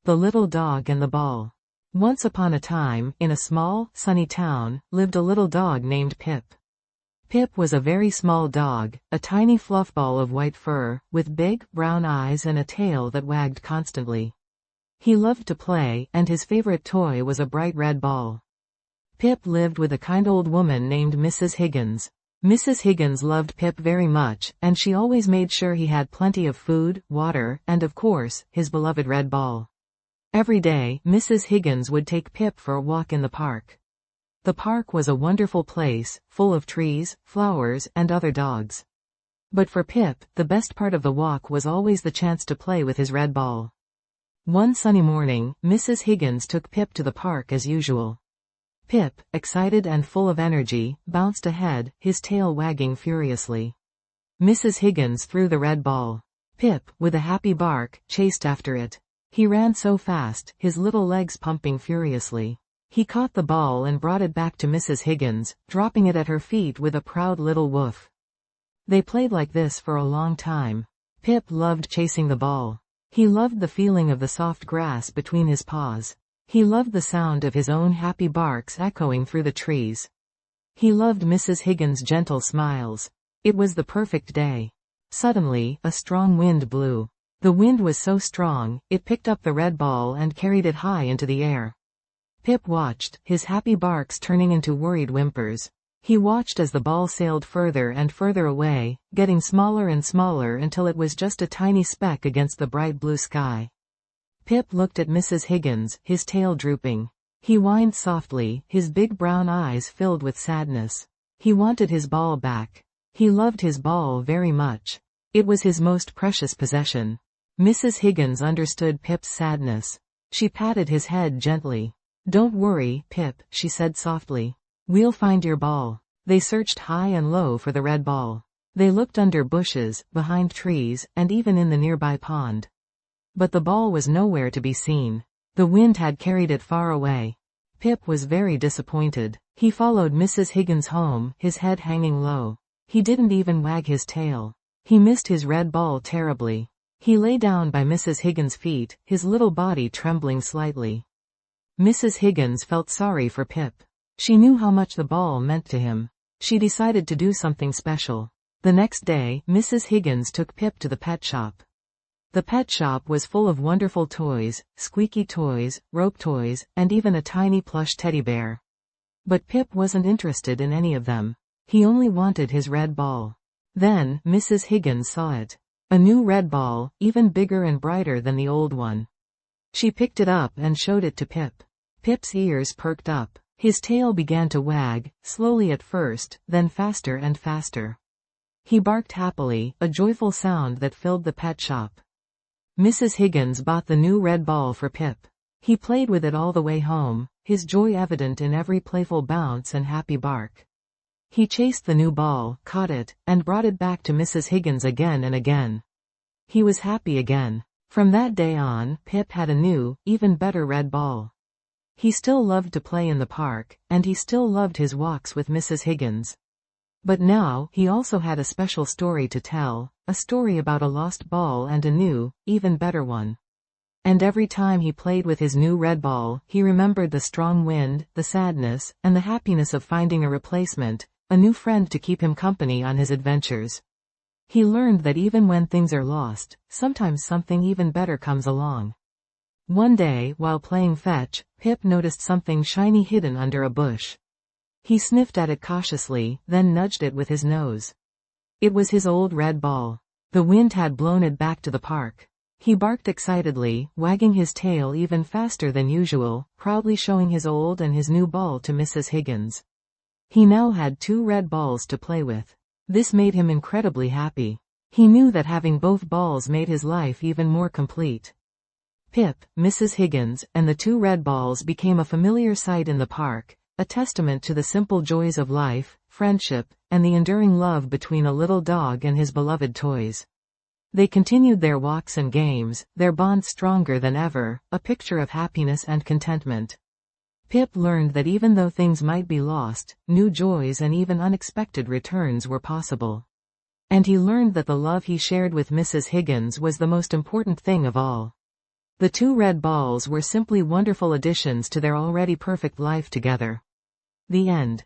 The Little Dog and the Ball. Once upon a time, in a small, sunny town, lived a little dog named Pip. Pip was a very small dog, a tiny fluff ball of white fur, with big, brown eyes and a tail that wagged constantly. He loved to play, and his favorite toy was a bright red ball. Pip lived with a kind old woman named Mrs. Higgins. Mrs. Higgins loved Pip very much, and she always made sure he had plenty of food, water, and of course, his beloved red ball. Every day, Mrs. Higgins would take Pip for a walk in the park. The park was a wonderful place, full of trees, flowers, and other dogs. But for Pip, the best part of the walk was always the chance to play with his red ball. One sunny morning, Mrs. Higgins took Pip to the park as usual. Pip, excited and full of energy, bounced ahead, his tail wagging furiously. Mrs. Higgins threw the red ball. Pip, with a happy bark, chased after it. He ran so fast, his little legs pumping furiously. He caught the ball and brought it back to Mrs. Higgins, dropping it at her feet with a proud little woof. They played like this for a long time. Pip loved chasing the ball. He loved the feeling of the soft grass between his paws. He loved the sound of his own happy barks echoing through the trees. He loved Mrs. Higgins' gentle smiles. It was the perfect day. Suddenly, a strong wind blew. The wind was so strong, it picked up the red ball and carried it high into the air. Pip watched, his happy barks turning into worried whimpers. He watched as the ball sailed further and further away, getting smaller and smaller until it was just a tiny speck against the bright blue sky. Pip looked at Mrs. Higgins, his tail drooping. He whined softly, his big brown eyes filled with sadness. He wanted his ball back. He loved his ball very much. It was his most precious possession. Mrs. Higgins understood Pip's sadness. She patted his head gently. "Don't worry, Pip," she said softly. "We'll find your ball." They searched high and low for the red ball. They looked under bushes, behind trees, and even in the nearby pond. But the ball was nowhere to be seen. The wind had carried it far away. Pip was very disappointed. He followed Mrs. Higgins home, his head hanging low. He didn't even wag his tail. He missed his red ball terribly. He lay down by Mrs. Higgins' feet, his little body trembling slightly. Mrs. Higgins felt sorry for Pip. She knew how much the ball meant to him. She decided to do something special. The next day, Mrs. Higgins took Pip to the pet shop. The pet shop was full of wonderful toys, squeaky toys, rope toys, and even a tiny plush teddy bear. But Pip wasn't interested in any of them. He only wanted his red ball. Then, Mrs. Higgins saw it. A new red ball, even bigger and brighter than the old one. She picked it up and showed it to Pip. Pip's ears perked up. His tail began to wag, slowly at first, then faster and faster. He barked happily, a joyful sound that filled the pet shop. Mrs. Higgins bought the new red ball for Pip. He played with it all the way home, his joy evident in every playful bounce and happy bark. He chased the new ball, caught it, and brought it back to Mrs. Higgins again and again. He was happy again. From that day on, Pip had a new, even better red ball. He still loved to play in the park, and he still loved his walks with Mrs. Higgins. But now, he also had a special story to tell, a story about a lost ball and a new, even better one. And every time he played with his new red ball, he remembered the strong wind, the sadness, and the happiness of finding a replacement, a new friend to keep him company on his adventures. He learned that even when things are lost, sometimes something even better comes along. One day, while playing fetch, Pip noticed something shiny hidden under a bush. He sniffed at it cautiously, then nudged it with his nose. It was his old red ball. The wind had blown it back to the park. He barked excitedly, wagging his tail even faster than usual, proudly showing his old and his new ball to Mrs. Higgins. He now had 2 red balls to play with. This made him incredibly happy. He knew that having both balls made his life even more complete. Pip, Mrs. Higgins, and the 2 red balls became a familiar sight in the park, a testament to the simple joys of life, friendship, and the enduring love between a little dog and his beloved toys. They continued their walks and games, their bond stronger than ever, a picture of happiness and contentment. Pip learned that even though things might be lost, new joys and even unexpected returns were possible. And he learned that the love he shared with Mrs. Higgins was the most important thing of all. The two red balls were simply wonderful additions to their already perfect life together. The end.